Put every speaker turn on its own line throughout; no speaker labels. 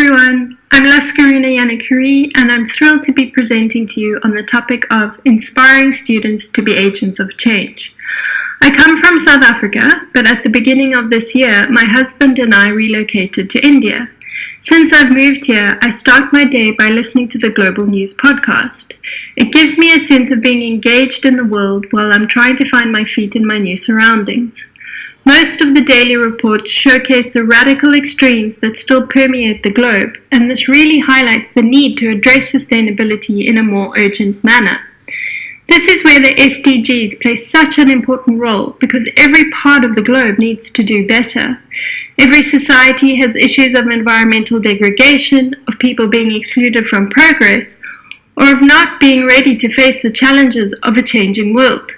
everyone, I'm Laskarina Yanakuri and I'm thrilled to be presenting to you on the topic of inspiring students to be agents of change. I come from South Africa, but at the beginning of this year, my husband and I relocated to India. Since I've moved here, I start my day by listening to the Global News podcast. It gives me a sense of being engaged in the world while I'm trying to find my feet in my new surroundings. Most of the daily reports showcase the radical extremes that still permeate the globe, and this really highlights the need to address sustainability in a more urgent manner. This is where the SDGs play such an important role because every part of the globe needs to do better. Every society has issues of environmental degradation, of people being excluded from progress, or of not being ready to face the challenges of a changing world.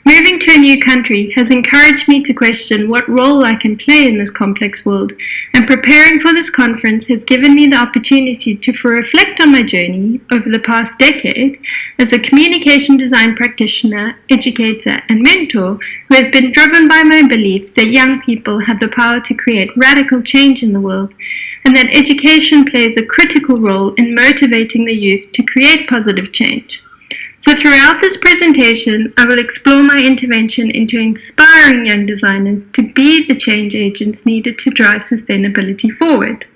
Moving to a new country has encouraged me to question what role I can play in this complex world, and preparing for this conference has given me the opportunity to reflect on my journey over the past decade as a communication design practitioner, educator, and mentor who has been driven by my belief that young people have the power to create radical change in the world, and that education plays a critical role in motivating the youth to create positive change. So throughout this presentation, I will explore my intervention into inspiring young designers to be the change agents needed to drive sustainability forward.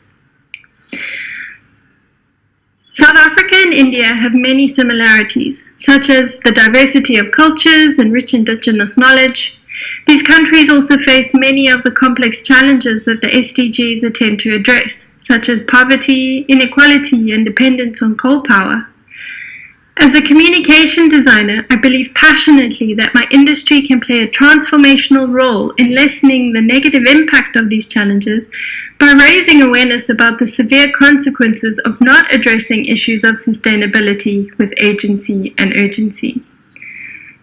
South Africa and India have many similarities, such as the diversity of cultures and rich indigenous knowledge. These countries also face many of the complex challenges that the SDGs attempt to address, such as poverty, inequality, and dependence on coal power. As a communication designer, I believe passionately that my industry can play a transformational role in lessening the negative impact of these challenges by raising awareness about the severe consequences of not addressing issues of sustainability with agency and urgency.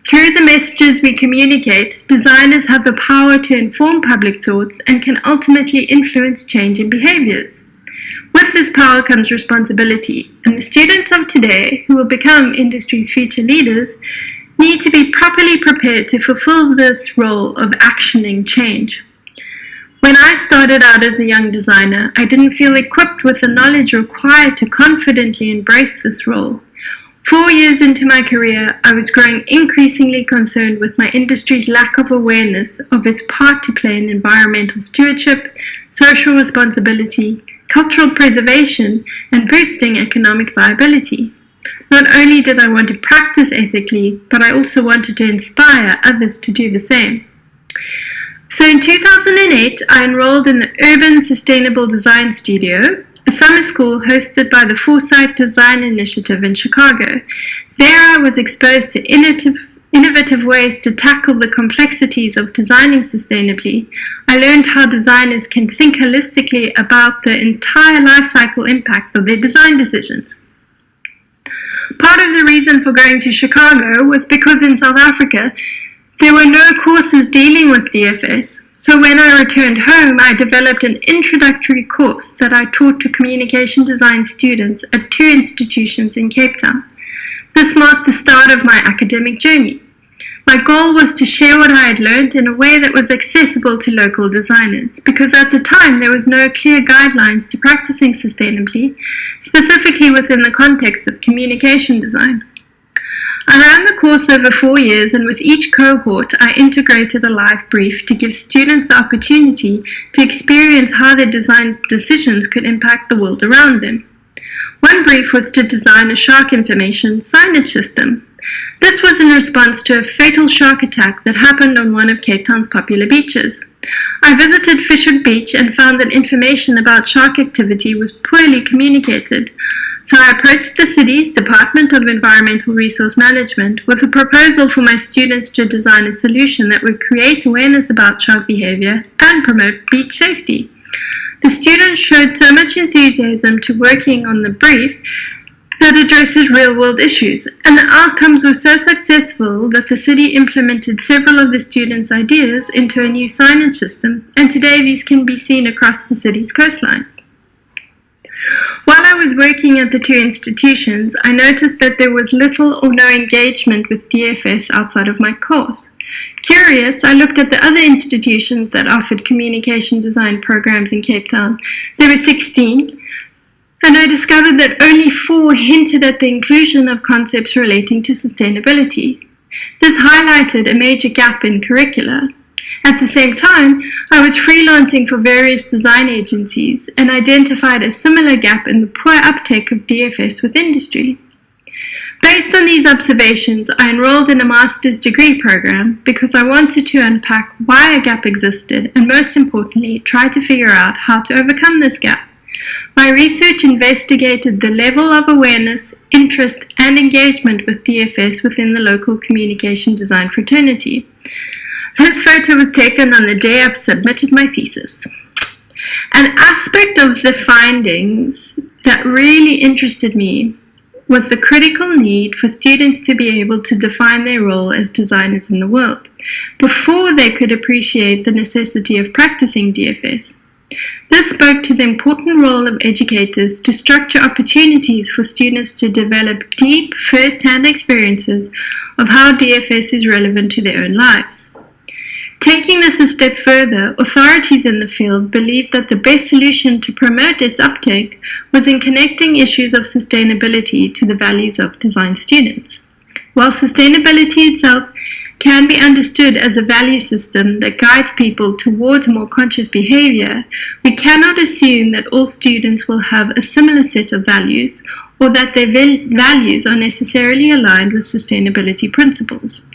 Through the messages we communicate, designers have the power to inform public thoughts and can ultimately influence change in behaviors. With this power comes responsibility, and the students of today, who will become industry's future leaders, need to be properly prepared to fulfill this role of actioning change. When I started out as a young designer, I didn't feel equipped with the knowledge required to confidently embrace this role. 4 years into my career, I was growing increasingly concerned with my industry's lack of awareness of its part to play in environmental stewardship, social responsibility, cultural preservation, and boosting economic viability. Not only did I want to practice ethically, but I also wanted to inspire others to do the same. So in 2008, I enrolled in the Urban Sustainable Design Studio, a summer school hosted by the Foresight Design Initiative in Chicago. There I was exposed to innovative ways to tackle the complexities of designing sustainably. I learned how designers can think holistically about the entire life cycle impact of their design decisions. Part of the reason for going to Chicago was because in South Africa, there were no courses dealing with DFS. So when I returned home, I developed an introductory course that I taught to communication design students at 2 institutions in Cape Town. This marked the start of my academic journey. My goal was to share what I had learned in a way that was accessible to local designers, because at the time there was no clear guidelines to practicing sustainably, specifically within the context of communication design. I ran the course over 4 years, and with each cohort I integrated a live brief to give students the opportunity to experience how their design decisions could impact the world around them. One brief was to design a shark information signage system. This was in response to a fatal shark attack that happened on one of Cape Town's popular beaches. I visited Fishhook Beach and found that information about shark activity was poorly communicated. So I approached the city's Department of Environmental Resource Management with a proposal for my students to design a solution that would create awareness about shark behavior and promote beach safety. The students showed so much enthusiasm to working on the brief that addresses real-world issues, and the outcomes were so successful that the city implemented several of the students' ideas into a new signage system, and today these can be seen across the city's coastline. While I was working at the 2 institutions, I noticed that there was little or no engagement with DFS outside of my course. Curious, I looked at the other institutions that offered communication design programs in Cape Town. There were 16, and I discovered that only 4 hinted at the inclusion of concepts relating to sustainability. This highlighted a major gap in curricula. At the same time, I was freelancing for various design agencies and identified a similar gap in the poor uptake of DFS with industry. Based on these observations, I enrolled in a master's degree program because I wanted to unpack why a gap existed and, most importantly, try to figure out how to overcome this gap. My research investigated the level of awareness, interest, and engagement with DFS within the local communication design fraternity. This photo was taken on the day I submitted my thesis. An aspect of the findings that really interested me was the critical need for students to be able to define their role as designers in the world before they could appreciate the necessity of practicing DFS. This spoke to the important role of educators to structure opportunities for students to develop deep first-hand experiences of how DFS is relevant to their own lives. Taking this a step further, authorities in the field believed that the best solution to promote its uptake was in connecting issues of sustainability to the values of design students. While sustainability itself can be understood as a value system that guides people towards more conscious behavior, we cannot assume that all students will have a similar set of values or that their values are necessarily aligned with sustainability principles.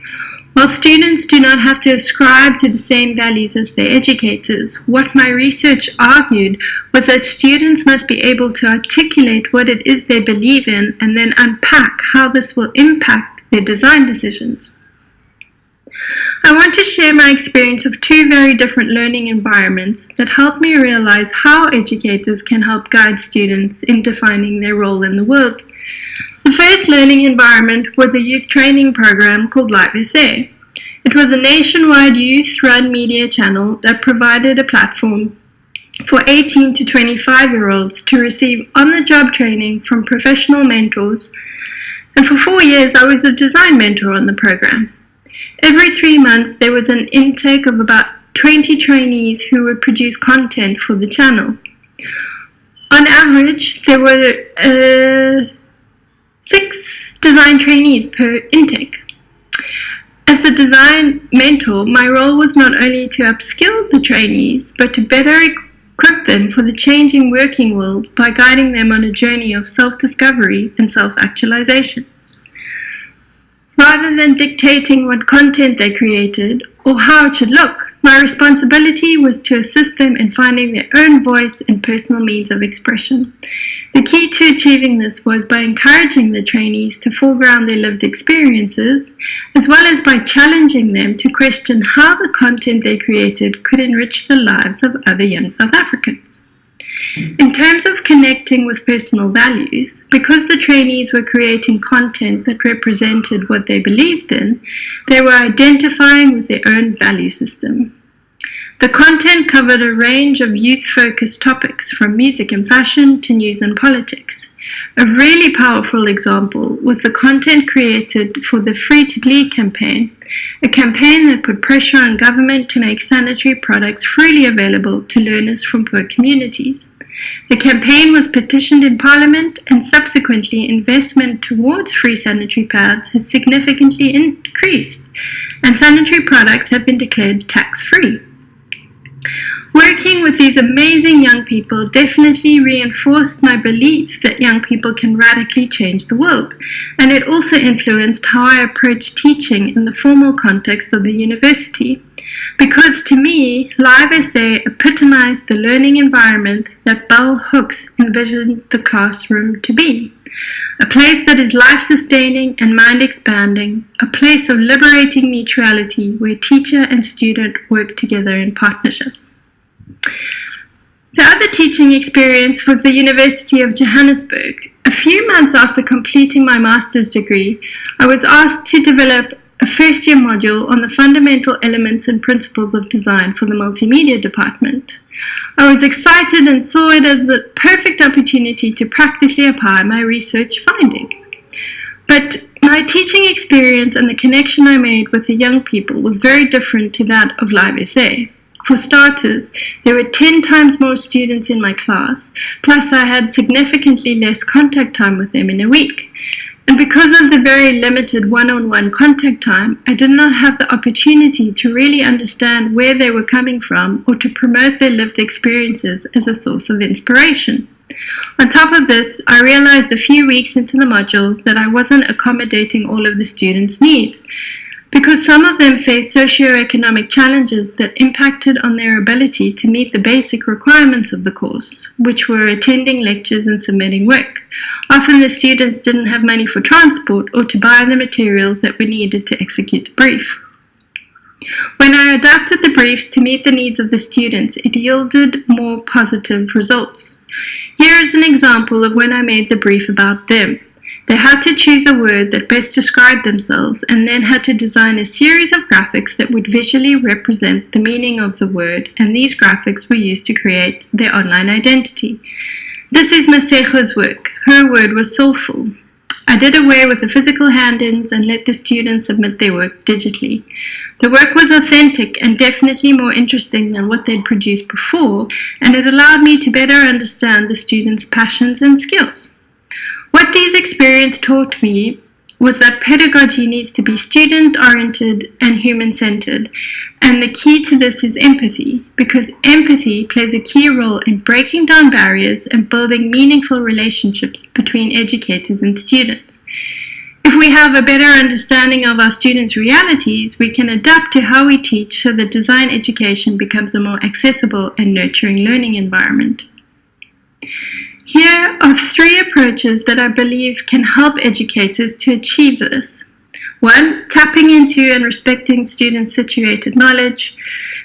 While students do not have to ascribe to the same values as their educators, what my research argued was that students must be able to articulate what it is they believe in and then unpack how this will impact their design decisions. I want to share my experience of 2 very different learning environments that helped me realize how educators can help guide students in defining their role in the world. The first learning environment was a youth training program called Live SA. It was a nationwide youth-run media channel that provided a platform for 18 to 25-year-olds to receive on-the-job training from professional mentors, and for 4 years I was the design mentor on the program. Every 3 months there was an intake of about 20 trainees who would produce content for the channel. On average, there were 6 design trainees per intake. As the design mentor, my role was not only to upskill the trainees, but to better equip them for the changing working world by guiding them on a journey of self-discovery and self-actualization. Rather than dictating what content they created or how it should look, my responsibility was to assist them in finding their own voice and personal means of expression. The key to achieving this was by encouraging the trainees to foreground their lived experiences, as well as by challenging them to question how the content they created could enrich the lives of other young South Africans. In terms of connecting with personal values, because the trainees were creating content that represented what they believed in, they were identifying with their own value system. The content covered a range of youth-focused topics, from music and fashion to news and politics. A really powerful example was the content created for the Free to Bleed campaign, a campaign that put pressure on government to make sanitary products freely available to learners from poor communities. The campaign was petitioned in Parliament, and subsequently investment towards free sanitary pads has significantly increased, and sanitary products have been declared tax-free. Working with these amazing young people definitely reinforced my belief that young people can radically change the world, and it also influenced how I approach teaching in the formal context of the university. Because to me, Live SA epitomized the learning environment that Bell Hooks envisioned the classroom to be. A place that is life-sustaining and mind-expanding, a place of liberating mutuality where teacher and student work together in partnership. The other teaching experience was the University of Johannesburg. A few months after completing my master's degree, I was asked to develop a first-year module on the fundamental elements and principles of design for the multimedia department. I was excited and saw it as a perfect opportunity to practically apply my research findings. But My teaching experience and the connection I made with the young people was very different to that of Live SA. For starters, there were 10 times more students in my class, plus I had significantly less contact time with them in a week. And because of the very limited one-on-one contact time, I did not have the opportunity to really understand where they were coming from or to promote their lived experiences as a source of inspiration. On top of this, I realized a few weeks into the module that I wasn't accommodating all of the students' needs, because some of them faced socioeconomic challenges that impacted on their ability to meet the basic requirements of the course, which were attending lectures and submitting work. Often the students didn't have money for transport or to buy the materials that were needed to execute the brief. When I adapted the briefs to meet the needs of the students, it yielded more positive results. Here is an example of when I made the brief about them. They had to choose a word that best described themselves and then had to design a series of graphics that would visually represent the meaning of the word, and these graphics were used to create their online identity. This is Masejo's work. Her word was soulful. I did away with the physical hand-ins and let the students submit their work digitally. The work was authentic and definitely more interesting than what they'd produced before, and it allowed me to better understand the students' passions and skills. What these experiences taught me was that pedagogy needs to be student-oriented and human-centered, and the key to this is empathy, because empathy plays a key role in breaking down barriers and building meaningful relationships between educators and students. If we have a better understanding of our students' realities, we can adapt to how we teach so that design education becomes a more accessible and nurturing learning environment. Here are 3 approaches that I believe can help educators to achieve this. 1. Tapping into and respecting students' situated knowledge,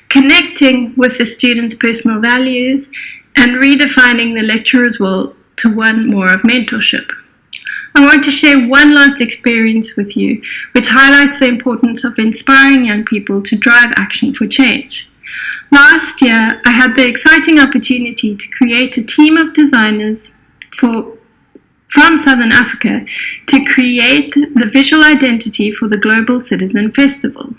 connecting with the students' personal values, and redefining the lecturer's role to one more of mentorship. I want to share one last experience with you, which highlights the importance of inspiring young people to drive action for change. Last year, I had the exciting opportunity to create a team of designers from Southern Africa to create the visual identity for the Global Citizen Festival.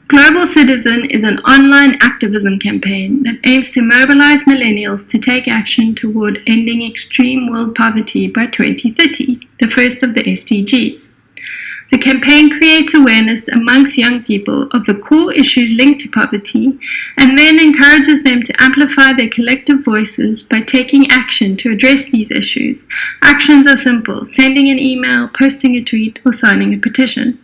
Global Citizen is an online activism campaign that aims to mobilize millennials to take action toward ending extreme world poverty by 2030, the first of the SDGs. The campaign creates awareness amongst young people of the core issues linked to poverty and then encourages them to amplify their collective voices by taking action to address these issues. Actions are simple: sending an email, posting a tweet, or signing a petition.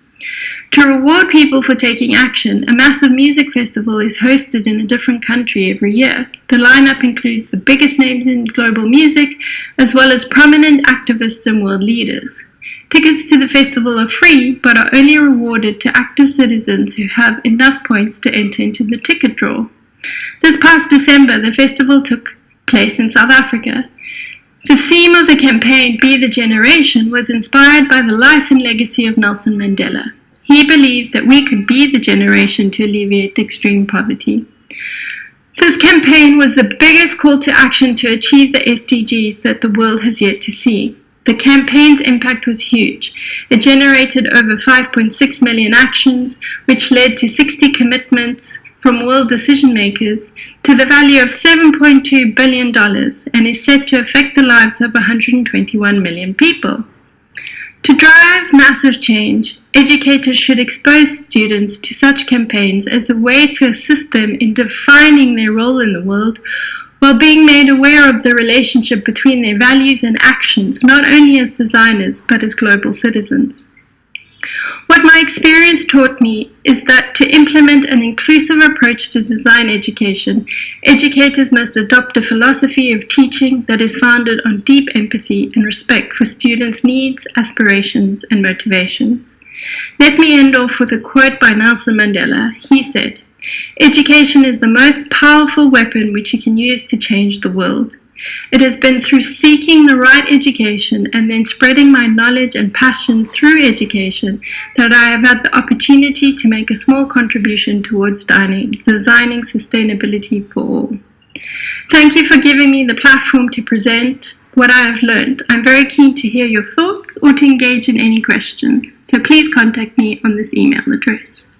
To reward people for taking action, a massive music festival is hosted in a different country every year. The lineup includes the biggest names in global music, as well as prominent activists and world leaders. Tickets to the festival are free, but are only rewarded to active citizens who have enough points to enter into the ticket draw. This past December, the festival took place in South Africa. The theme of the campaign, Be the Generation, was inspired by the life and legacy of Nelson Mandela. He believed that we could be the generation to alleviate extreme poverty. This campaign was the biggest call to action to achieve the SDGs that the world has yet to see. The campaign's impact was huge. It generated over 5.6 million actions, which led to 60 commitments from world decision makers to the value of $7.2 billion and is set to affect the lives of 121 million people. To drive massive change, educators should expose students to such campaigns as a way to assist them in defining their role in the world, while being made aware of the relationship between their values and actions, not only as designers, but as global citizens. What my experience taught me is that to implement an inclusive approach to design education, educators must adopt a philosophy of teaching that is founded on deep empathy and respect for students' needs, aspirations, and motivations. Let me end off with a quote by Nelson Mandela. He said, "Education is the most powerful weapon which you can use to change the world. It has been through seeking the right education and then spreading my knowledge and passion through education that I have had the opportunity to make a small contribution towards designing sustainability for all." Thank you for giving me the platform to present. what I have learned. I'm very keen to hear your thoughts or to engage in any questions, so please contact me on this email address.